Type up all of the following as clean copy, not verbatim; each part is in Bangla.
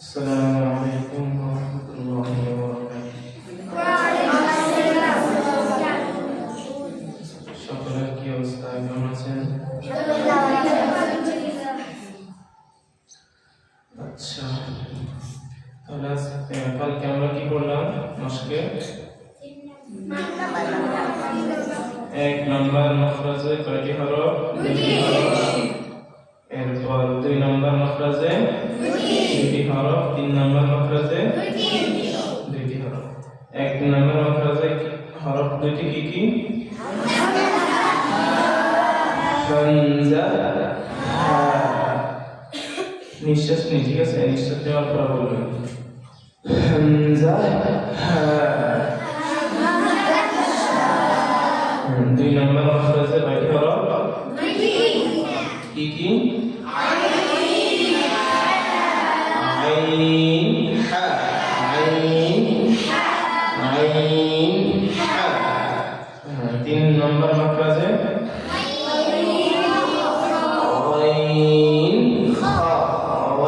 আসসালামু আলাইকুম ওয়া রাহমাতুল্লাহি ওয়া বারাকাতুহু। সকলের কি অবস্থা, কেমন আছেন? আচ্ছা, তাহলে কালকে আমরা কি করলাম? মাসকে 1 নম্বর মাখরাজে কয়টি হরফ? 2টি হরফ। এরপর 2 নম্বর মাখরাজে 2টি হরফ, 3 নম্বর মাখরাজে 2টি হরফ। 1 নম্বর মাখরাজে হরফ 2টি কি কি? হামজা, হা। নিঃশ্বাস নিয়ে, ঠিক আছে? নিঃশ্বাস নেওয়ার পর বলবেন হামজা, হা। 2 নম্বর মাখরাজে কয়টি হরফ? কি কি? আইন, হা। আইন, আইন, হা। 3 নম্বর মাখরাজে আইন, খা।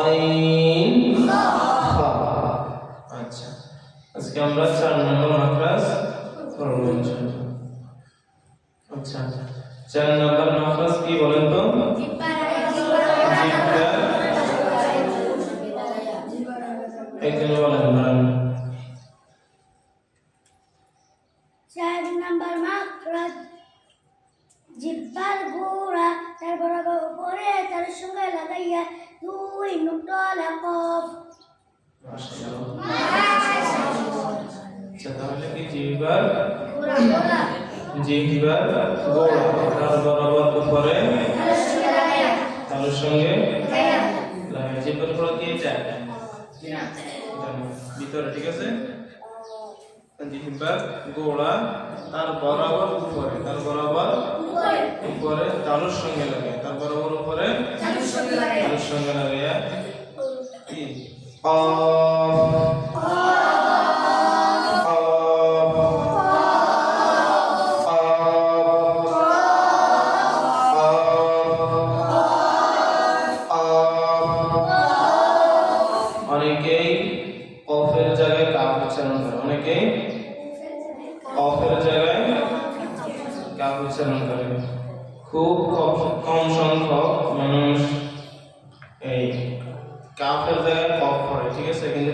আইন, খা। আচ্ছা, আজকে আমরা 4 নম্বর মাখরাজ করব ইনশাআল্লাহ। আচ্ছা, 4 নম্বর মাখরাজ কি বলেন তো? একজন বলেন। 4 নম্বর মাখরাজ জিহ্বার গোড়া, তার বরাবর উপরে তার সঙ্গে লাগাইয়া 2 নুক্তা লাকফ। মাশাআল্লাহ। আচ্ছা, তাহলে কি জিহ্বার গোড়া, তার বরাবর উপরে তার সঙ্গে লাগাইয়া। জিহ্বার গোড়া কি এটা? ভিতরে, ঠিক আছে? জিহ্বার গোড়া তার বরাবর উপরে, তার বরাবর উপরে তালুর সঙ্গে লাগে, তার বরাবর উপরে তালুর সঙ্গে লাগাইয়া কি? অনেকেই কফের জায়গায় কাফ উচ্চারণ করে, অনেকেই কফের জায়গায় কাফ উচ্চারণ করে। খুব কম সংখ্যক মানুষ এই কাফের জায়গায় কফ করে, ঠিক আছে? কিন্তু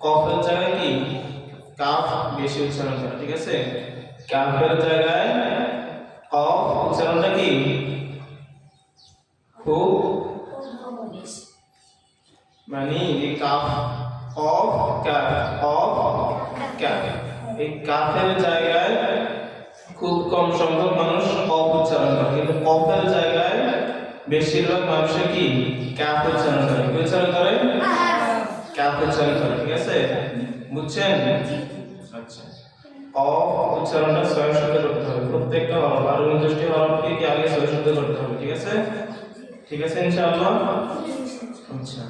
কফের জায়গায় কি কাফ বেশি উচ্চারণ করে, ঠিক আছে? কাফের জায়গায় কফ উচ্চারণটা কি খুব, মানে এই calf of calf, of calf, এই কাফের জায়গায় খুব কম সংখ্যক মানুষ কফ উচ্চারণ করে, কিন্তু কফের জায়গায় বেশিরভাগ মানুষ কি কাফ উচ্চারণ করে। কি উচ্চারণ করে? কাফ উচ্চারণ করে, ঠিক আছে? বুঝছেন? আচ্ছা, কফ উচ্চারণটা 6 শব্দে করতে হবে। প্রত্যেকটা হরফ আর 29টি হরফকে কি আগে 6 শব্দে করতে হবে, ঠিক আছে? ঠিক আছে ইনশাআল্লাহ। আচ্ছা,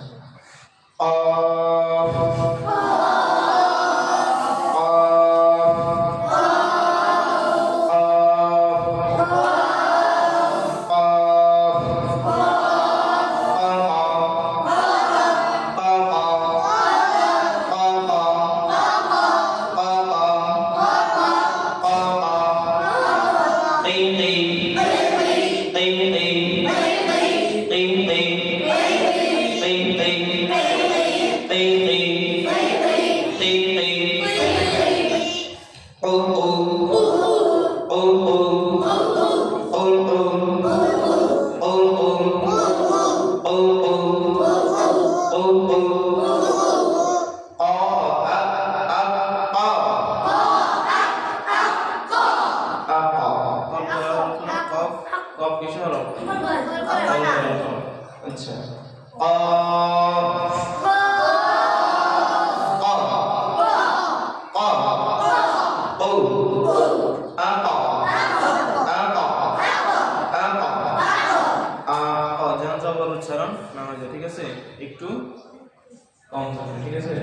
উচ্চারণ নামাজে, ঠিক আছে? একটু কম থাকে, ঠিক আছে?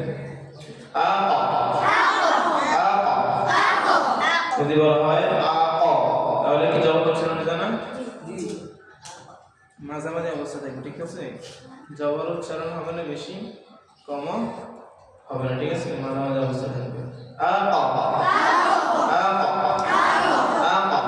যদি বলা হয় তাহলে কি জবাব উচ্চারণ জানা? মাঝামাঝি অবস্থা থাকবে, ঠিক আছে? জবর উচ্চারণ হবে না বেশি, কমা হবে না, ঠিক আছে? মাঝামাঝি অবস্থা থাকবে। আ ক আ ক আ ক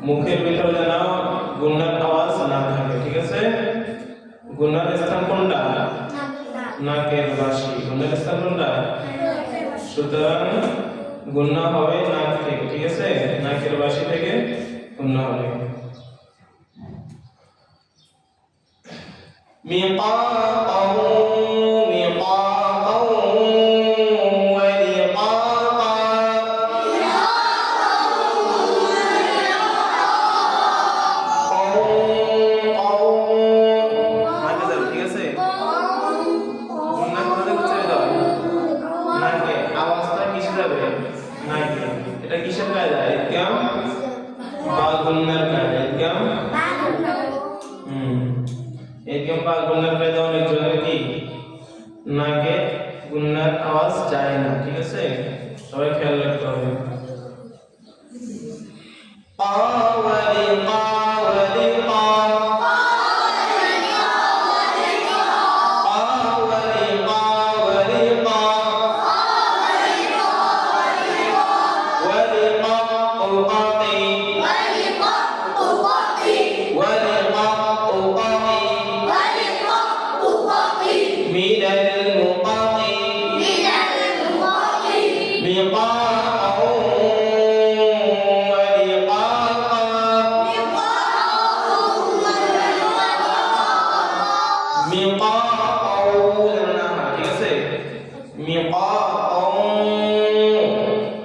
মুখের ভিতরে যেন গুণার আওয়াজ না থাকে, ঠিক আছে? গুণার স্থান কোনটা? নাকের বাসি। গুণার স্থান কোনটা? সুতরাং গুণা হবে নাক থেকে, ঠিক আছে? নাকের বাসি থেকে গুণা হবে। একদম পাক গুণার কায়দা অনেক জনের কি নাকে গুন্নার আওয়াজ যায় না, ঠিক আছে? সবাই খেয়াল রাখতে হবে। قاولي قاولي قاولي قاولي قاولي من المقاطي ميقاء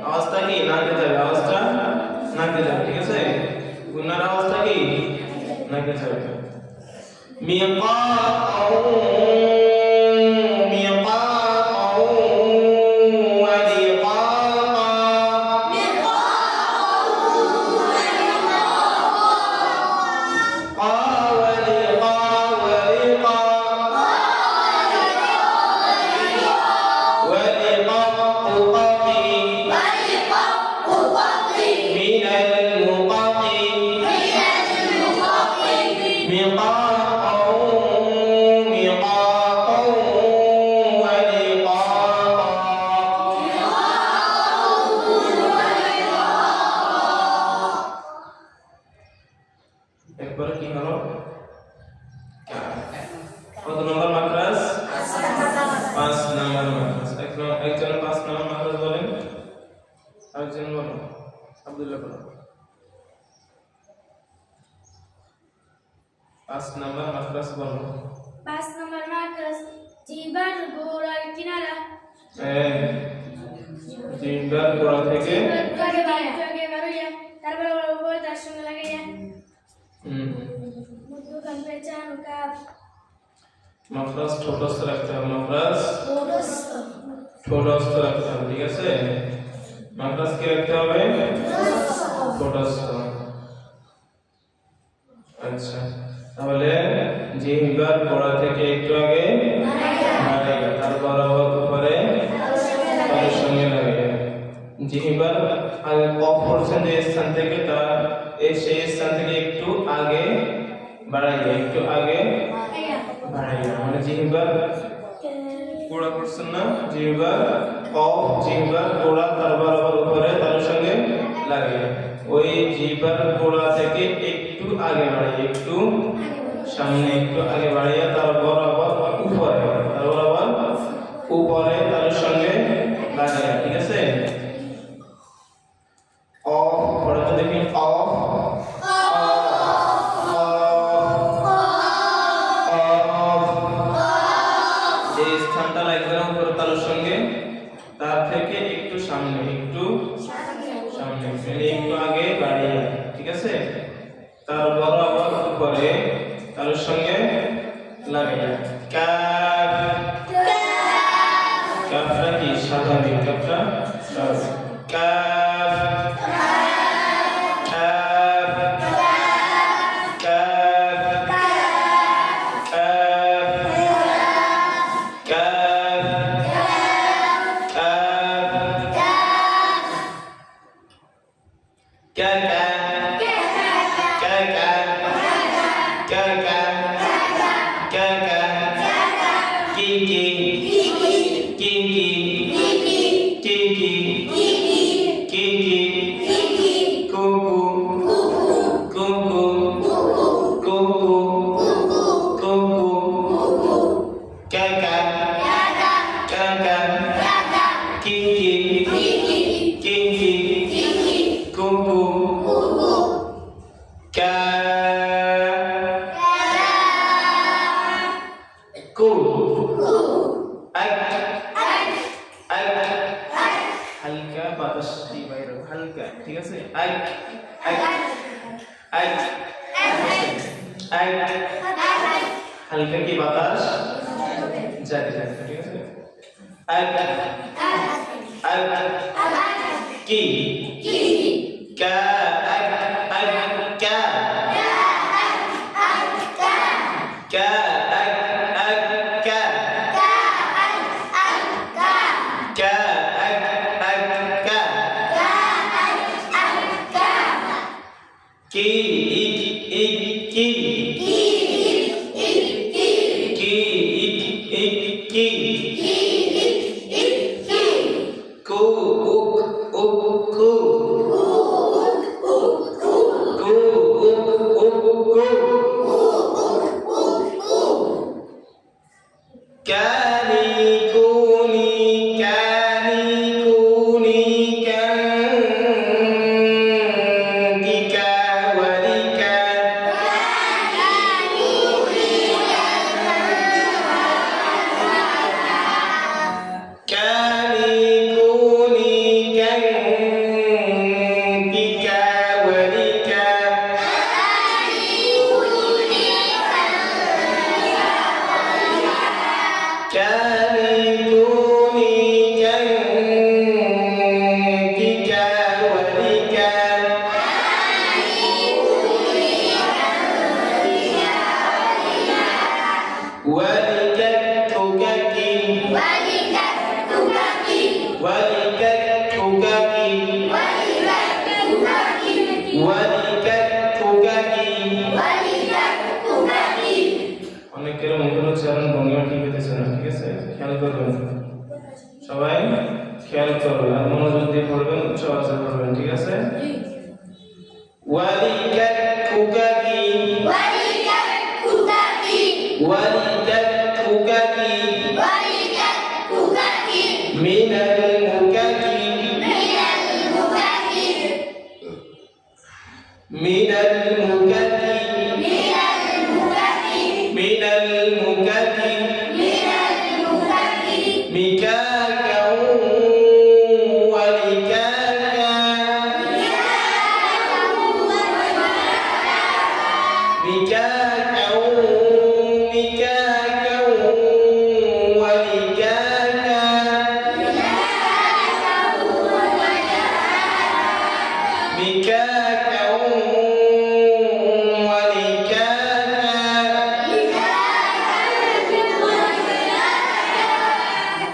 আওয়াজটা কি নাকে যাবে, আওয়াজটা নাকে যাবে, ঠিক আছে? গুনার আওয়াজটা কি নাকে যাবে। একবারে কি হলো? কত নম্বর মাদ্রাস? 5 নম্বর মাদ্রাস। একজন 5 নম্বর মাদ্রাস বলেন, আরেকজন বলো। আব্দুল্লাহ বলো। 5 নম্বর মাদ্রাস বলো। 5 নম্বর মাদ্রাস জিবার গোড়ার কিনারা। জিহ্বার গোড়া থেকে তারপরে উপরে তার সঙ্গে লাগাইয়া মধ্যখান পেঁচানো কাপ। মাদ্রাস ছোটস্থ রাখতে হবে, মাদ্রাস ছোটস্থ রাখতে হবে, ঠিক আছে? মাদ্রাস কি রাখতে হবে? ছোটস্থ। আচ্ছা, তাহলে জিহ্বার গোড়া থেকে একটু আগে বাড়াইয়া, তারপর আবার উপরে তার সঙ্গে লাগাইয়া। জিহ্বার আগে কফ পড়ছেন যে স্থান থেকে, তার সেই স্থান থেকে একটু আগে বাড়াইয়া, একটু আগে বাড়াইয়া, মানে জিহ্বার গোড়া করছেন না, জিহ্বার কফ, জিহ্বার গোড়া, তারপর আবার উপরে তার সঙ্গে লাগাইয়া, ওই জিহ্বার গোড়া থেকে একটু আগে বাড়াইয়া, একটু সামনে একটু আগে বাড়াইয়া, তারপর আবার উপরে, তারপর আবার উপরে তার সঙ্গে লাগাইয়া, ঠিক আছে? অফ পড়ে তো দেখি, অফ এই স্থানটা লাগবে না উপরে তালুর সঙ্গে, তার থেকে একটু সামনে, একটু সামনে, মানে একটু আগে বাড়িয়ে, ঠিক আছে? তারপর আবার উপরে তালুর সঙ্গে লাগাইয়া। কাফ, কাফটা কি স্বাভাবিক, কাফটা স্বাভাবিক। কাফ হালকা বাতাস বাইরে, হালকা, ঠিক আছে? হালকা কি বাতাস যায় যায়, ঠিক আছে? কি কা কা কা কি কু উক উক কু কু উক উক কু কানি কুনি কান কিকা ওয়ালিকা كاني كوني كنك ولك كاني كوني كنك ولك অনেকের মুখের উচ্চারণ ভঙ্গিমা ঠিক হতেছে না, ঠিক আছে? খেয়াল করবেন সবাই, খেয়াল করবেন আর মনোযোগ দিয়ে পড়বেন, উচ্চ আওয়াজে পড়বেন, ঠিক আছে? ওয়ালিকাতুকাকি মিনাল মুকাকি মিনাল মুকাকি মিনাল মুকাকি মিকাকা ওয়ালিকাকা মিকাকা মিকাকা ওয়ালিকাকা مكاكا ولكاكا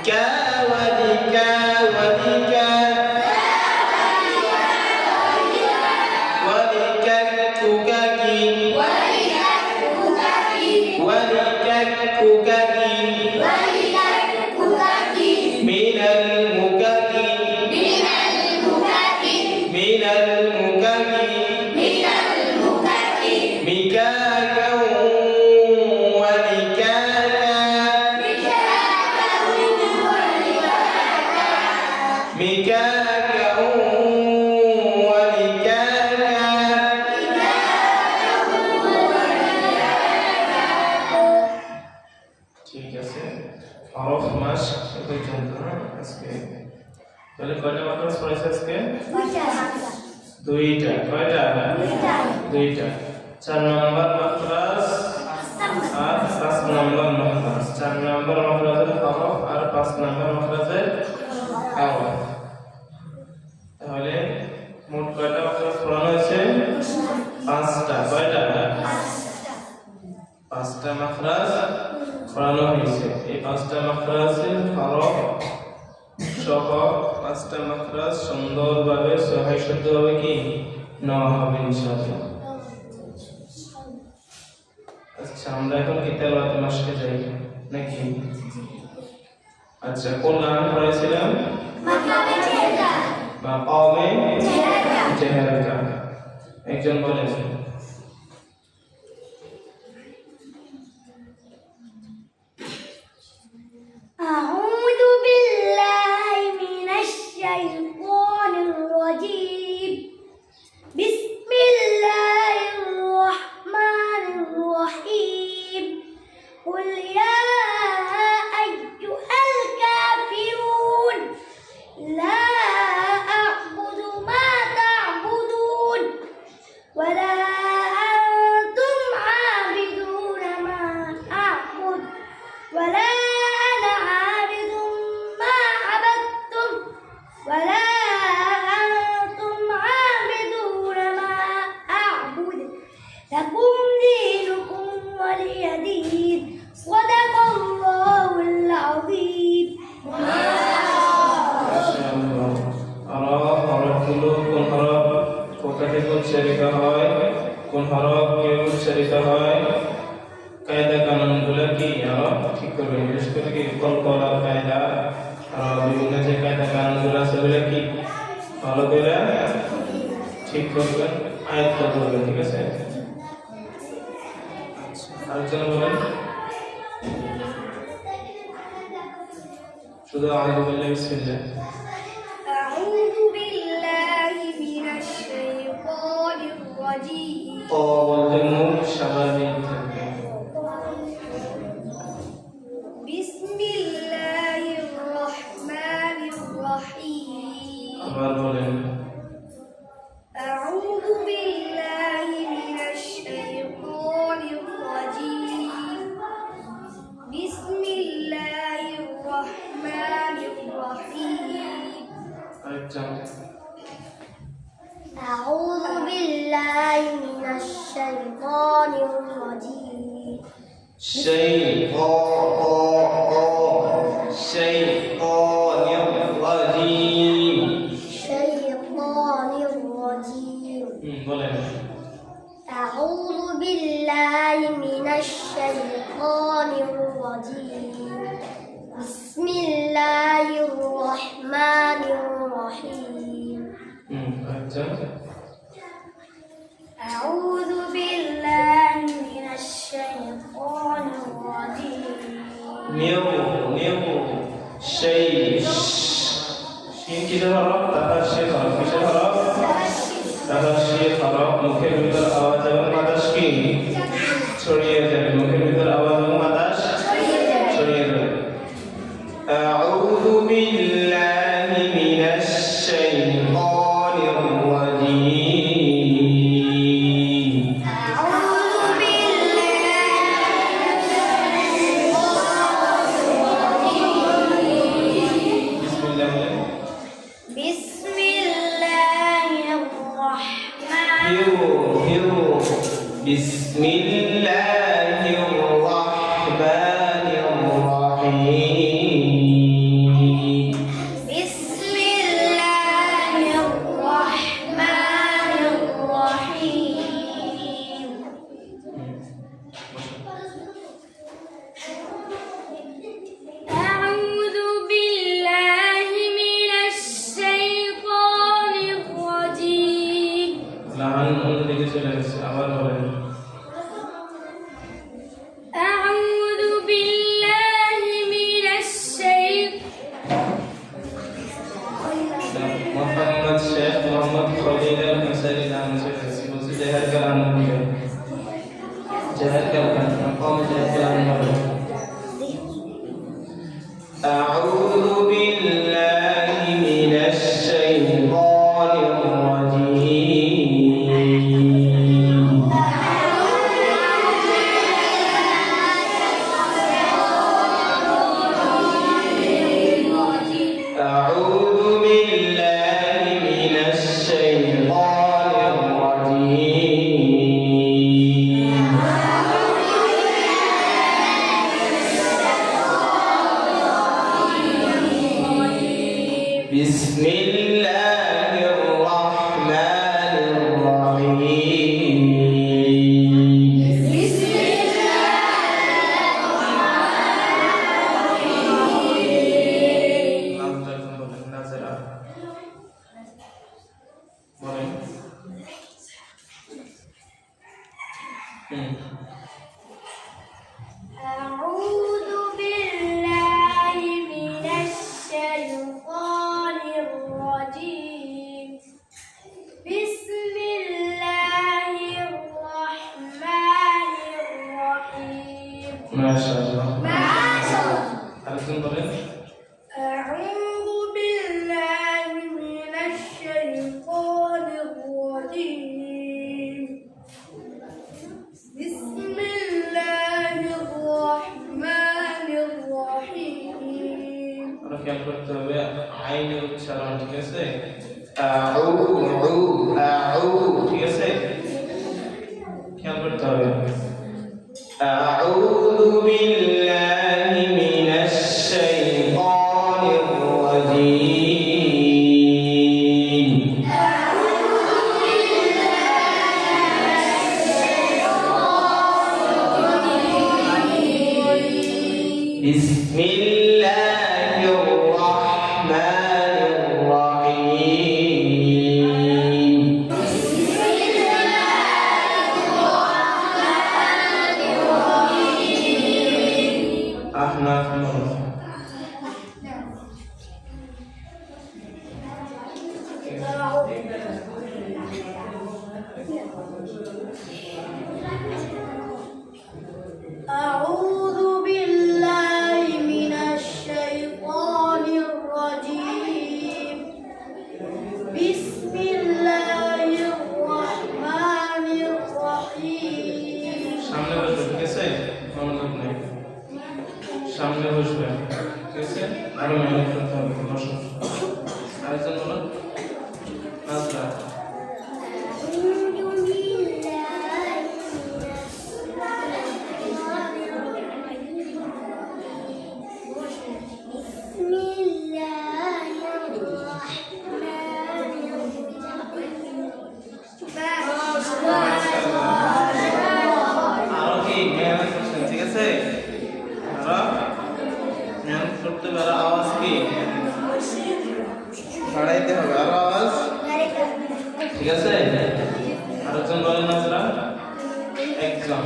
كاولكا ولكا ولككككي ولككككي من المككي من المككي مكاكا ولكاكا مكاكا ولكاكا ঠিক আছে হরফ মাস পর্যন্ত আজকে তাহলে কয়টা মাদ্রাস পড়েছে আজকে দুইটা কয়টা দুইটা 4 নম্বর মাদ্রাস আর 5 নম্বর মাদ্রাস 4 নম্বর মাদ্রাসের হরফ আর 5 নম্বর মাদ্রাসের হরফ তাহলে মোট কয়টা মাদ্রাস পড়ানো হয়েছে 5টা কয়টা 5টা মাদ্রাস পড়ানো হয়েছে এই 5টা মাদ্রাসের হরফ সহ 5টা মাদ্রাস সুন্দরভাবে সহায় শুদ্ধভাবে কি নেওয়া হবে ইনশাআল্লাহ আচ্ছা আমরা এখন কি তেলাওয়াত মাসকে যাই নাকি আচ্ছা কোন গান পড়েছিলাম মাকামে চেহারা একজন বলেন أعوذ بالله من الشيطان الرجيم بسم الله الرحمن الرحيم قل يا أيها الكافرون لا أعبد ما تعبدون ولا أنتم عابدون ما أعبد ولا أنا عابد ما عبدتم ولا أنتم عابدون ما أعبد لكم دينكم ولي دين صدق الله العظيم উচ্চারিত হয় কোন হরফ কে উচ্চারিত হয় কায়দা কানুন গুলো কি আরো ঠিক করবেন বিশেষ করে কি কলকলা কায়দা আর বিভিন্ন যে কায়দা কানুনগুলো আছে ওগুলো কি ভালো করে ঠিক করবেন, আয়ত্ত করবেন, ঠিক আছে? আরেকজন বলেন, শুধু আউযু বিল্লাহি বিসমিল্লাহ। أعوذ بالله من الشيطان الرجيم ক বলতে মুখ স্বাভাবিক থাকবে। بسم الله الرحمن الرحيم আবার বলেন, أعوذ بالله من الشيطان الرجيم بسم الله الرحمن الرحيم আরেকজন, أعوذ بالله من الشيطان الرجيم শাইতানির রাজিম। الشيطان الرجيم বলেন, أعوذ بالله من الشيطان الرجيم بسم الله الرحمن الرحيم আরেকজন, أعوذ بالله من الشيطان الرجيم নিয়ম সেই শিন কিসের হরফ? তাহার সে হরফ, কিসের হরফ? তাহার সে হরফ। মুখের ভিতর আওয়াজ এবং বাতাস কি ছড়িয়ে যাবে, মুখের ভিতর আওয়াজ এবং বাতাস ছড়িয়ে যাবে। আউযু বিল্লাহি মিনাশ শাইতানির রাজিম। أعوذ বিসমিল্লাহ বলেন। بسم الله الرحمن বিসমিল্লাহির রাহমানির রাহিম। بسم الله الرحمن الرحيم أعوذ بالله من الشيطان الرجيم লাহান অন্যদিকে চলে গেছে, আবার বলেন। أعوذ بالله من الشيطان মোহাম্মদ শেখ মোহাম্মদ খলিল আল মুসারি নাম চলে গেছে, বলছে জাহের কালাম হবে, জাহের কালাম কম, জাহের কালাম হবে। أعوذ بالله من الشيطان الرجيم. أعوذ بالله من الشيطان الرجيم. بسم الله الرحمن الرحيم. أعوذ بالله من الشيطان الرجيم بسم الله الرحمن الرحيم ما شاء الله. ما شاء الله আরেকজন বলেন। أعوذ بالله من الشيطان الرجيم بسم الله الرحمن الرحيم আমরা খেয়াল করতে হবে আইনের উচ্চারণ, ঠিক আছে? আউ আউ, ঠিক আছে? খেয়াল করতে হবে। আউযু বিল্লাহি মিনাশ শাইতানির রাজিম। বিসমিল্লাহ আরো মেহনত করতে হবে, কোনো সমস্যা নেই। আরেকজন বলুন, নাজরা। আরো কি মেহনত করছেন, ঠিক আছে? আরো মেহনত করতে হবে। আরো আওয়াজ কি বাড়াইতে হবে, আরো আওয়াজ, ঠিক আছে? আরেকজন বলেন নাজরা, একজন।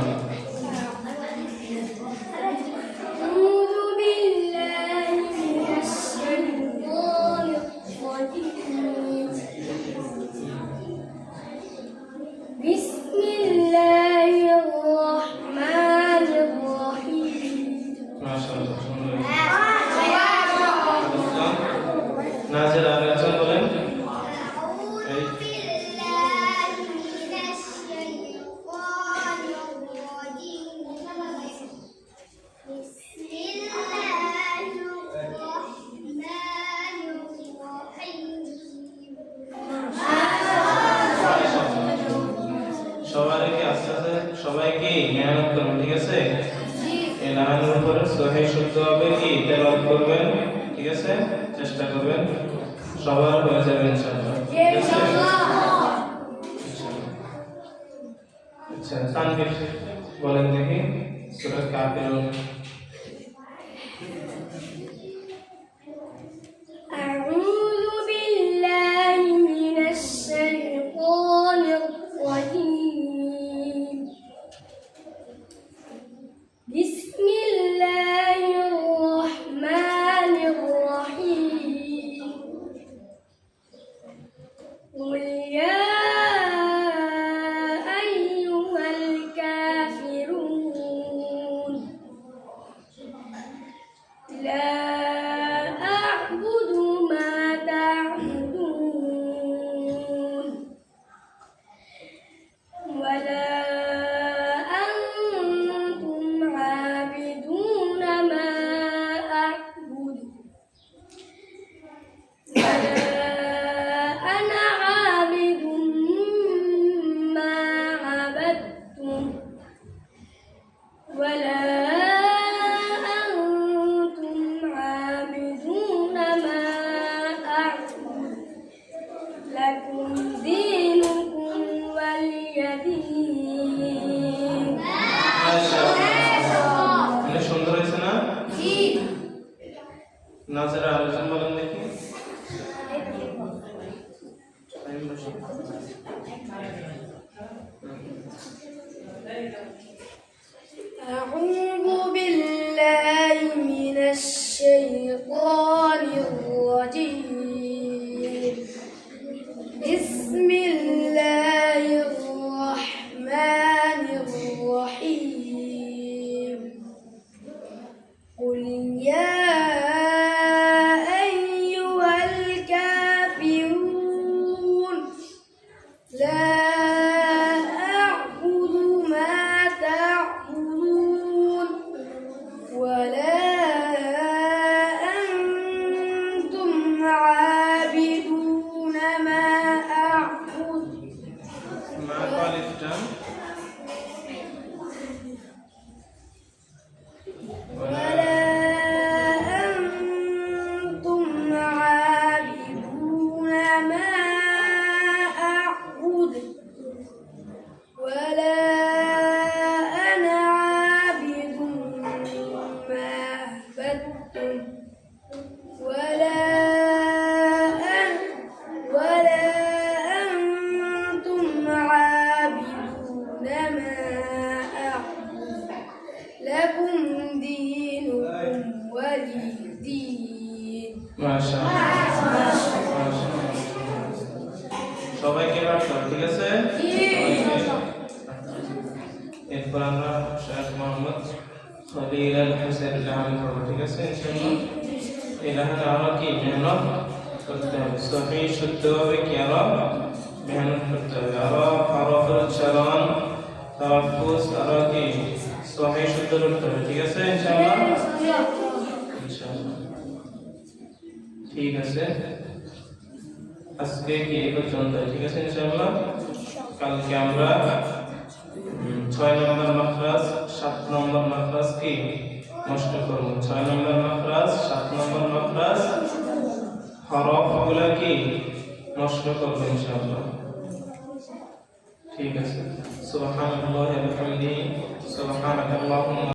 بسم الله الرحمن الرحيم মাশাআল্লাহ, সুন্দর হয়েছে। আরেকজন, নাজরা, আরেকজন বলেন। এই সবাইকে আস্তে আস্তে সবাইকে মেহনত করবেন, ঠিক আছে? এই লাগানোর উপরে সহি শুদ্ধভাবে কি তেলাওয়াত করবেন, ঠিক আছে? চেষ্টা করবেন, সবার হয়ে যাবে ইনশাআল্লাহ, ঠিক আছে? আচ্ছা, তানভীর বলেন দেখি সূরা কাফিরুন। أعوذ بالله من الشيطان الرجيم بسم الله الرحمن الرحيم قل يا أيها الكافرون لا أعبد ما تعبدون ولا أنتم عابدون ما أعبد ولا أنا عابد ما عبدتم ولا أنتم عابدون ما أعبد لكم دينكم ولي دين মাশাআল্লাহ, অনেক সুন্দর হয়েছে না? নাজরা, আরেকজন বলেন দেখি। أعوذ بالله من الشيطان الرجيم بسم الله الرحمن الرحيم قل يا أيها الكافرون لا أعبد ما تعبدون ولا أنتم عابدون ما أعبد মা কোয়ালিফটা ولا أنتم عابدون ما أعبد ولا أنا عابد ما عبدتم ولا أنتم عابدون ما أعبد لكم دينكم ولي دين মাশাআল্লাহ, মাশাআল্লাহ। সবাইকে পাঠ করো, ঠিক আছে? এরপর আমরা শেখ মোহাম্মদ খলিল আল হোসেন লাহান পড়বো, ঠিক আছে? ইনশাআল্লাহ এই লাহানে আমরা কি মেহনত করতে হবে, সহি শুদ্ধভাবে কি আরো মেহনত করতে হবে, আরো হরফের উচ্চারণ, তালাফফুজ আরো কি সহি শুদ্ধ করতে হবে, ঠিক আছে? ইনশাআল্লাহ ইনশাআল্লাহ। ঠিক আছে, আজকে কি এই পর্যন্ত, ঠিক আছে ইনশাআল্লাহ। কালকে আমরা 6 নম্বর মাখরাজ 7 নম্বর মাখরাজ কি নষ্ট করব। 6 নম্বর মাখরাজ 7 নম্বর মাখরাজ হরফগুলা কি নষ্ট করব ইনশাআল্লাহ। ঠিক আছে, সুবহানাল্লাহি ওয়া বিহামদিহি সুবহানাকাল্লাহুম্মা